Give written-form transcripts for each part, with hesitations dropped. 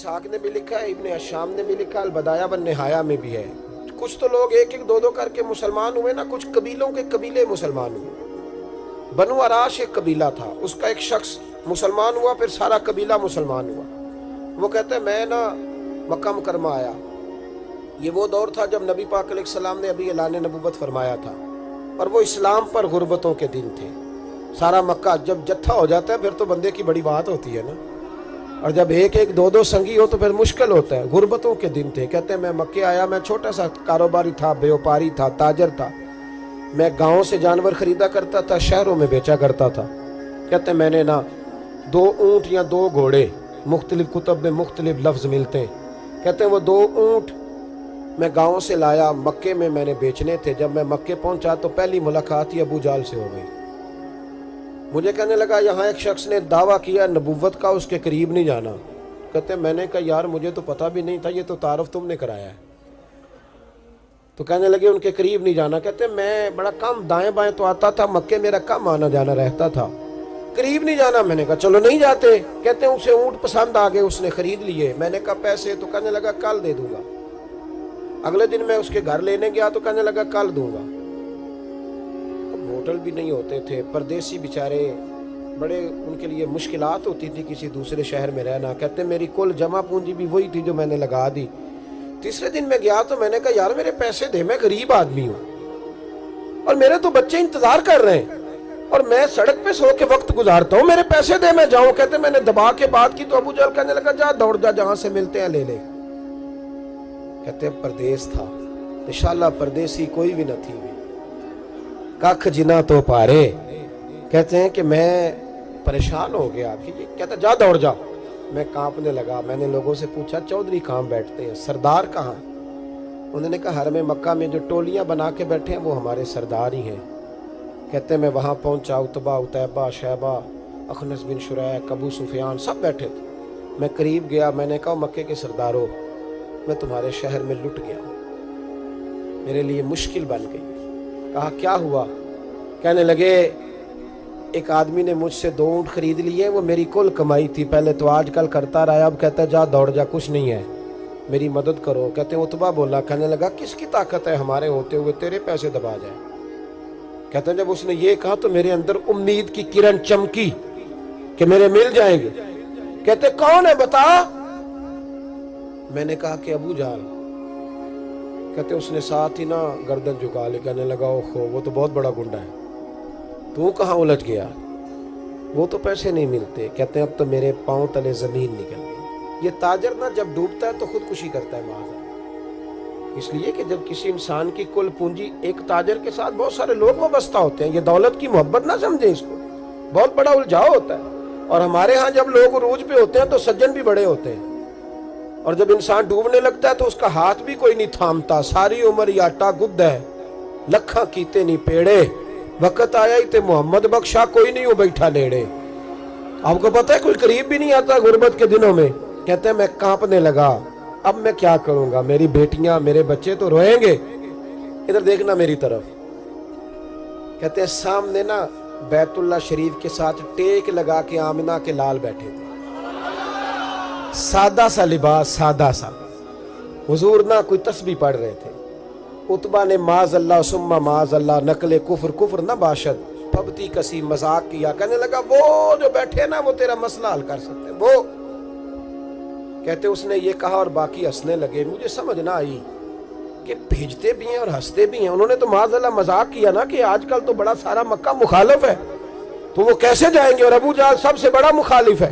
इसहाक ने भी लिखा है, इब्न अशाम ने भी लिखा, अल-बदाया व निहाया में भी है। कुछ तो लोग एक एक दो दो करके मुसलमान हुए ना, कुछ कबीलों के कबीले मुसलमान हुए। बनु अराश एक कबीला था, उसका एक शख्स मुसलमान हुआ, फिर सारा कबीला मुसलमान हुआ। वो कहते हैं मैं ना मक्का मुकरमा आया, ये वो दौर था जब नबी पाक अलैहिस्सलाम ने अभी ऐलान नबूवत फरमाया था, और वो इस्लाम पर गुर्बतों के दिन थे। सारा मक्का जब जत्था हो जाता है फिर तो बंदे की बड़ी बात होती है ना, और जब एक एक दो दो संगी हो तो फिर मुश्किल होता है। गुर्बतों के दिन थे। कहते हैं मैं मक्के आया, मैं छोटा सा कारोबारी था, व्यापारी था, ताजर था। मैं गाँव से जानवर खरीदा करता था, शहरों में बेचा करता था। कहते हैं मैंने ना 2 ऊँट या 2 घोड़े, मुख्तलिफ कुतब में मुख्तलिफ लफ्ज़ मिलते हैं। कहते हैं वो 2 ऊँट मैं गाँव से लाया, मक्के में मैंने बेचने थे। जब मैं मक्के पहुँचा तो पहली मुलाकात ही अबू जाल से हो गई। मुझे कहने लगा यहाँ एक शख्स ने दावा किया नबूवत का, उसके करीब नहीं जाना। कहते मैंने कहा यार मुझे तो पता भी नहीं था, ये तो तारफ़ तुमने कराया है। तो कहने लगे उनके करीब नहीं जाना। कहते मैं बड़ा कम दाएं बाएं तो आता था, मक्के मेरा कम आना जाना रहता था, करीब नहीं जाना। मैंने कहा चलो नहीं जाते। कहते उसे ऊँट पसंद आ गए, उसने खरीद लिए। मैंने कहा पैसे? तो कहने लगा कल दे दूंगा। अगले दिन मैं उसके घर लेने गया तो कहने लगा कल दूंगा। होटल भी नहीं होते थे, परदेसी बेचारे, बड़े उनके लिए मुश्किलात होती थी किसी दूसरे शहर में रहना। कहते मेरी कुल जमा पूंजी भी वही थी जो मैंने लगा दी। तीसरे दिन मैं गया तो मैंने कहा यार मेरे पैसे दे, मैं गरीब आदमी हूँ और मेरे तो बच्चे इंतजार कर रहे हैं और मैं सड़क पे सो के वक्त गुजारता हूँ, मेरे पैसे दे मैं जाऊँ। कहते मैंने दबा के बात की तो अबू जहल कहने लगा जा दौड़ जा, जहां से मिलते हैं ले ले। कहते परदेश था, इंशाल्लाह परदेसी कोई भी न थी, कख जिना तो पारे। कहते हैं कि मैं परेशान हो गया कि कहता जा दौड़ जा। मैं कांपने लगा। मैंने लोगों से पूछा चौधरी कहाँ बैठते हैं, सरदार कहाँ? उन्होंने कहा हरम मक्का में जो टोलियां बना के बैठे हैं वो हमारे सरदार ही हैं। कहते मैं वहाँ पहुँचा, उतबा, उतैबा, शैबा, अखनस बिन शुरैक, अबू सुफियान सब बैठे थे। मैं करीब गया, मैंने कहा मक्के के सरदारों मैं तुम्हारे शहर में लुट गया, मेरे लिए मुश्किल बन गई। कहा क्या हुआ? कहने लगे एक आदमी ने मुझसे 2 ऊँट खरीद लिए, वो मेरी कुल कमाई थी, पहले तो आजकल करता रहा, अब कहता जा दौड़ जा, कुछ नहीं है, मेरी मदद करो। कहते उतबा बोला। कहने लगा किसकी ताकत है हमारे होते हुए तेरे पैसे दबा जाए? कहते जब उसने ये कहा तो मेरे अंदर उम्मीद की किरण चमकी कि मेरे मिल जाएंगे। कहते कौन है बता? मैंने कहा कि अबू जाल। कहते उसने साथ ही ना गर्दन झुका ली। कहने लगा ओहो वो तो बहुत बड़ा गुंडा है, तू कहाँ उलझ गया? वो तो पैसे नहीं मिलते। कहते अब तो मेरे पांव तले जमीन निकल गई। ये ताजर ना जब डूबता है तो खुदकुशी करता है माज़, इसलिए कि जब किसी इंसान की कुल पूंजी, एक ताजर के साथ बहुत सारे लोग वाबस्ता होते हैं। ये दौलत की मोहब्बत ना समझे, इसको बहुत बड़ा उलझाव होता है। और हमारे यहाँ जब लोग उरूज पे होते हैं तो सज्जन भी बड़े होते हैं, और जब इंसान डूबने लगता है तो उसका हाथ भी कोई नहीं थामता। सारी उम्र ये आटा गुद्द है, लखा कीते नहीं पेड़े, वक्त आया ही ते मोहम्मद बख्शा कोई नहीं हो बैठा नेड़े। आपको पता है कोई करीब भी नहीं आता गुर्बत के दिनों में। कहते हैं मैं कांपने लगा, अब मैं क्या करूंगा, मेरी बेटियां मेरे बच्चे तो रोएंगे। इधर देखना मेरी तरफ। कहते हैं सामने ना बैतुल्ला शरीफ के साथ टेक लगा के आमिना के लाल बैठे थे, सादा सा लिबास, सादा सा। हुजूर ना कोई तस्बीह पढ़ रहे थे। उतबा ने माज अल्लाह सुम्मा माज अल्लाह नकले कुफर कुफर न बाशद पबती कसी मजाक किया। कहने लगा वो जो बैठे ना वो तेरा मसला हल कर सकते हैं वो। कहते उसने ये कहा और बाकी हंसने लगे। मुझे समझ ना आई कि भेजते भी हैं और हंसते भी हैं। उन्होंने तो माज अल्लाह मजाक किया ना कि आजकल तो बड़ा सारा मक्का मुखालिफ है, तो वो कैसे जाएंगे, और अबू जाल सबसे बड़ा मुखालिफ है।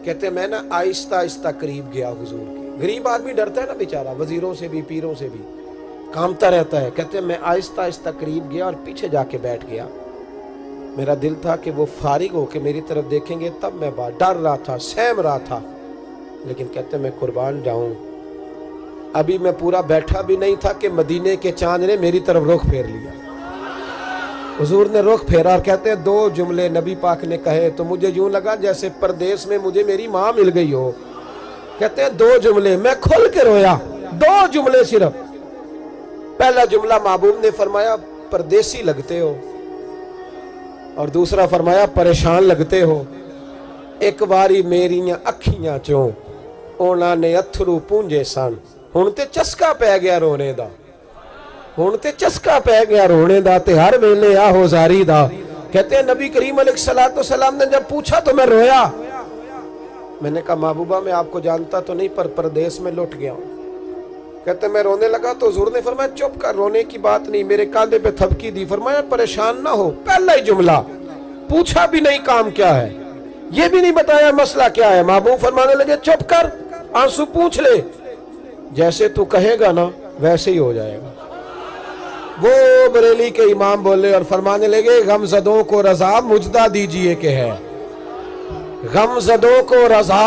कहते मैं ना आहिस्ता आहिस्ता करीब गया हुजूर के। गरीब आदमी डरता है ना बेचारा, वजीरों से भी पीरों से भी कामता रहता है। कहते मैं आहिस्ता आहिस्ता करीब गया और पीछे जाके बैठ गया। मेरा दिल था कि वो फारिग होके मेरी तरफ देखेंगे, तब मैं डर रहा था, सहम रहा था। लेकिन कहते मैं कुर्बान जाऊं, अभी मैं पूरा बैठा भी नहीं था कि मदीने के चांद ने मेरी तरफ रुख फेर लिया। हुजूर ने रुख फेरा और कहते हैं 2 जुमले नबी पाक ने कहे तो मुझे यूं लगा जैसे परदेश में मुझे मेरी माँ मिल गई हो। कहते हैं 2 जुमले, मैं खुल के रोया। 2 जुमले सिर्फ। पहला जुमला महबूब ने फरमाया परदेसी लगते हो, और दूसरा फरमाया परेशान लगते हो। एक बारी मेरियां अखियां चों ਉਹਨਾਂ ਨੇ ਅਥਰੂ ਪੂੰਝੇ ਸਨ। ਹੁਣ ਤੇ ਚਸਕਾ ਪੈ ਗਿਆ ਰੋਣੇ ਦਾ, ਹੁਣ ਤੇ ਚਸਕਾ ਪੈ गया रोने दा ते हर वेले आहोजारी दा। कहते हैं नबी करीम अलैहिस्सलाम ने जब पूछा तो मैं रोया। मैंने कहा महबूबा मैं आपको जानता तो नहीं पर परदेश में लौट गया हूँ। कहते मैं रोने लगा तो हुजूर ने फरमाया चुप कर, रोने की बात नहीं। मेरे कांधे पे थपकी दी, फरमाया परेशान ना हो। पहला ही जुमला, पूछा भी नहीं काम क्या है, ये भी नहीं बताया मसला क्या है। महबूब फरमाने लगे चुप कर, आंसू पूछ ले, जैसे तू कहेगा ना वैसे ही हो जाएगा। वो बरेली के इमाम बोले और फरमाने लगे गमजदों को रजा मुजदा दीजिए के है, गमजदों को रजा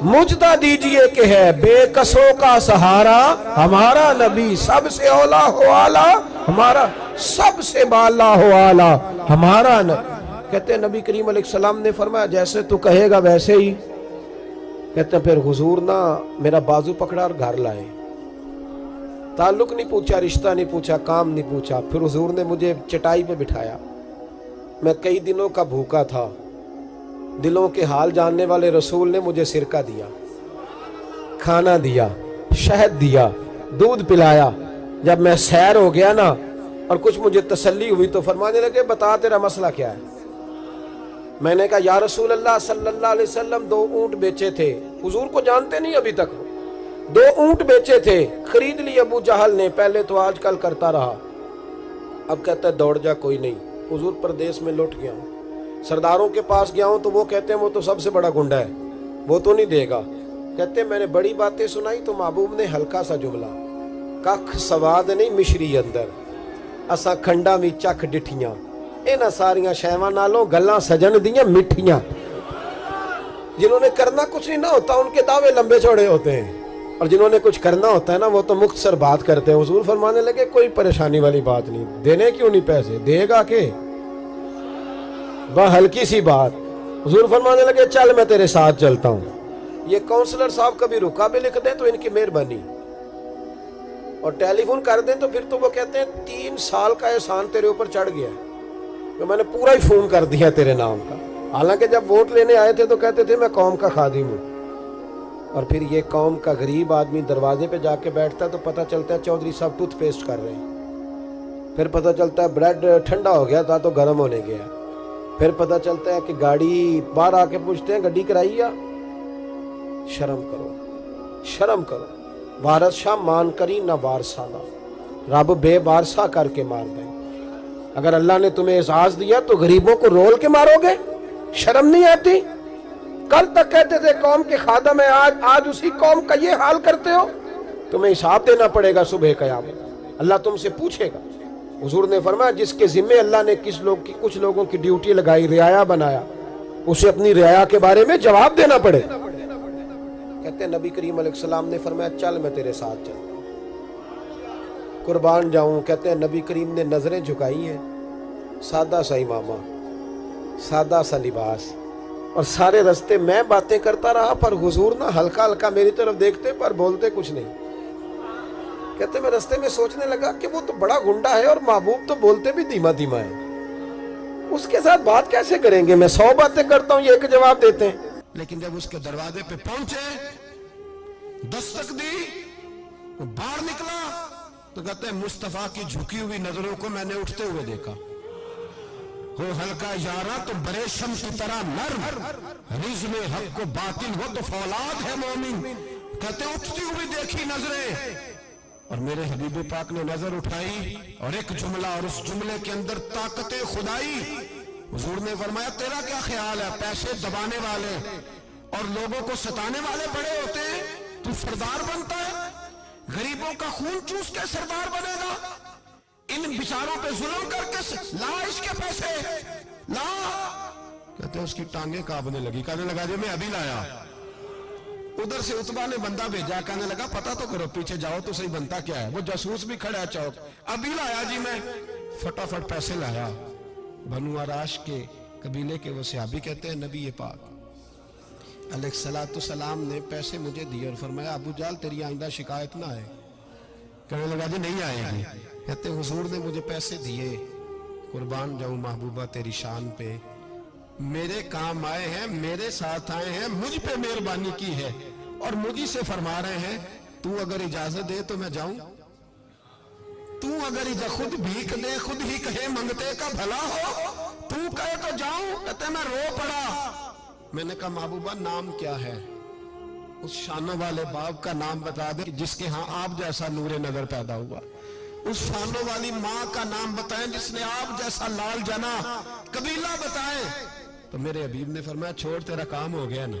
मुजदा दीजिए के है, बेकसों का सहारा हमारा नबी, सबसे औला हो आला हमारा, सबसे बाला हो आला हमारा नबी। कहते नबी करीम अलैहिस्सलाम ने फरमाया जैसे तू कहेगा वैसे ही। कहते फिर हुजूर ना मेरा बाजू पकड़ा और घर लाए, ताल्लुक नहीं पूछा, रिश्ता नहीं पूछा, काम नहीं पूछा। फिर हुजूर ने मुझे चटाई पे बिठाया। मैं कई दिनों का भूखा था, दिलों के हाल जानने वाले रसूल ने मुझे सिरका दिया, खाना दिया, शहद दिया, दूध पिलाया। जब मैं सैर हो गया ना और कुछ मुझे तसल्ली हुई तो फरमाने लगे बता तेरा मसला क्या है। मैंने कहा या रसूल अल्लाह सल्लल्लाहु अलैहि वसल्लम 2 ऊंट बेचे थे, हुजूर को जानते नहीं अभी तक, 2 ऊंट बेचे थे, खरीद ली अबू जहल ने, पहले तो आजकल करता रहा, अब कहता है दौड़ जा कोई नहीं। हुजूर प्रदेश में लौट गया हूँ, सरदारों के पास गया हूँ तो वो कहते हैं वो तो सबसे बड़ा गुंडा है, वो तो नहीं देगा। कहते हैं मैंने बड़ी बातें सुनाई तो महबूब ने हल्का सा जुमला, कख सवाद नहीं मिश्री अंदर, असा खंडा भी चख डिठियां, इन्हां सारियां शैवां नालों गल्लां सजन दियां मिठियां। जिन्होंने करना कुछ नहीं ना होता उनके दावे लंबे चौड़े होते हैं, और जिन्होंने कुछ करना होता है ना वो तो मुख्तसर बात करते हैं। हुजूर फरमाने लगे कोई परेशानी वाली बात नहीं, देने क्यों नहीं पैसे, देगा के वह हल्की सी बात। हुजूर फरमाने लगे चल मैं तेरे साथ चलता हूँ। ये काउंसलर साहब कभी रुका भी लिख दें तो इनकी मेहरबानी, और टेलीफोन कर दें तो फिर तो वो कहते हैं 3 साल का एहसान तेरे ऊपर चढ़ गया है, तो मैंने पूरा ही फोन कर दिया तेरे नाम का। हालांकि जब वोट लेने आए थे तो कहते थे मैं कौम का खादिम हूँ, और फिर ये कौम का गरीब आदमी दरवाजे पे जाके बैठता है तो पता चलता है चौधरी साहब टूथपेस्ट कर रहे हैं, फिर पता चलता है ब्रेड ठंडा हो गया था तो गर्म होने गया, फिर पता चलता है कि गाड़ी बाहर आके पूछते हैं गड्डी कराई या। शर्म करो, शर्म करो। वारस शाह मान करी ना वारसा ना, रब बेवारसा करके मार दे। अगर अल्लाह ने तुम्हें एजाज दिया तो गरीबों को रोल के मारोगे, शर्म नहीं आती। कल तक कहते थे कौम के खादम है, आज उसी कौम का ये हाल करते हो। तुम्हें हिसाब देना पड़ेगा सुबह क़यामत, अल्लाह तुमसे पूछेगा। हुजूर ने फरमाया जिसके जिम्मे अल्लाह ने कुछ लोगों की ड्यूटी लगाई, रियाया बनाया, उसे अपनी रियाया के बारे में जवाब देना पड़े। कहते हैं नबी करीम अलैहिस्सलाम ने फरमाया चल मैं तेरे साथ चलता हूं, कुर्बान जाऊं। कहते हैं नबी करीम ने नजरें झुकाई हैं, सादा सा इमामा, सादा सा लिबास, और सारे रास्ते मैं बातें करता रहा पर हुजूर ना हल्का हल्का मेरी तरफ देखते पर बोलते कुछ नहीं। कहते मैं रास्ते में सोचने लगा कि वो तो बड़ा गुंडा है और महबूब तो बोलते भी धीमा धीमा है, उसके साथ बात कैसे करेंगे। मैं 100 बातें करता हूँ, ये एक जवाब देते हैं। लेकिन जब उसके दरवाजे पे पहुंचे, दस्तक दी, वो बाहर निकला तो कहते हैं मुस्तफा की झुकी हुई नजरों को मैंने उठते हुए देखा। हो हल्का यारा तो बरेशम की तरह नर्म, रिज़्म हक को बातिल हो तो फौलाद है मोमिन। कहते उठती हुई देखी नजरें, और मेरे हबीब पाक ने नजर उठाई और एक जुमला, और उस जुमले के अंदर ताकत खुदाई। हुजूर ने फरमाया तेरा क्या ख्याल है, पैसे दबाने वाले और लोगों को सताने वाले बड़े होते हैं, तू सरदार बनता है, गरीबों का खून चूस के सरदार बनेगा। इन बिचारों पे जुल्म करके ला इसके पैसे ला। कहते उसकी टांगे कांपने लगी, कहने लगा जी मैं अभी लाया। उधर से उतबा ने बंदा भेजा, कहने लगा पता तो करो, पीछे जाओ तो सही बनता क्या है। वो जासूस भी खड़ा है चौक, अभी लाया जी मैं। फटाफट पैसे लाया। बनु आराश के कबीले के वो सहाबी कहते हैं नबी पाक अलैहिस्सलाम ने पैसे मुझे दिए और फरमाया अबू जाल तेरी आइंदा शिकायत ना आए। कहने लगा जी नहीं आएगी। कहते हुजूर ने मुझे पैसे दिए, कुर्बान जाऊं महबूबा तेरी शान पे, मेरे काम आए हैं, मेरे साथ आए हैं, मुझ पे मेहरबानी की है اور مجھے سے فرما رہے ہیں تو اگر اجازت دے تو میں جاؤں، تو اگر خود بھیک دے، خود ہی کہے منگتے کا بھلا ہو، تو کہے تو جاؤں۔ کہتے میں رو پڑا، میں نے کہا محبوبہ نام کیا ہے؟ اس شانوں والے باپ کا نام بتا دے جس کے ہاں آپ جیسا نور نظر پیدا ہوا، اس شانوں والی ماں کا نام بتائیں جس نے آپ جیسا لال جنا، قبیلہ بتائیں۔ تو میرے حبیب نے فرمایا چھوڑ تیرا کام ہو گیا نا،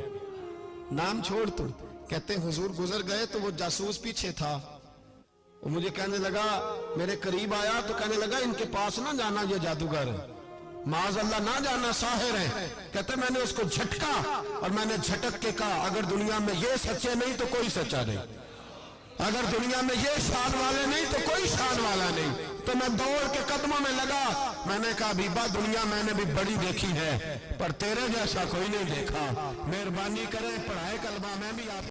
نام چھوڑ تو۔ کہتے حضور گزر گئے تو وہ جاسوس پیچھے تھا، وہ مجھے کہنے لگا، میرے قریب آیا تو کہنے لگا ان کے پاس نہ جانا، یہ جادوگر ہے، معاذ اللہ نہ جانا، ساحر ہے۔ کہتے میں نے اس کو جھٹکا اور میں نے جھٹک کے کہا اگر دنیا میں یہ سچے نہیں تو کوئی سچا نہیں، اگر دنیا میں یہ شان والے نہیں تو کوئی شان والا نہیں۔ تو میں دوڑ کے قدموں میں لگا، میں نے کہا حبیبہ دنیا میں نے بھی بڑی دیکھی ہے پر تیرے جیسا کوئی نہیں دیکھا، مہربانی کریں پڑھائے کلمہ، میں بھی آپ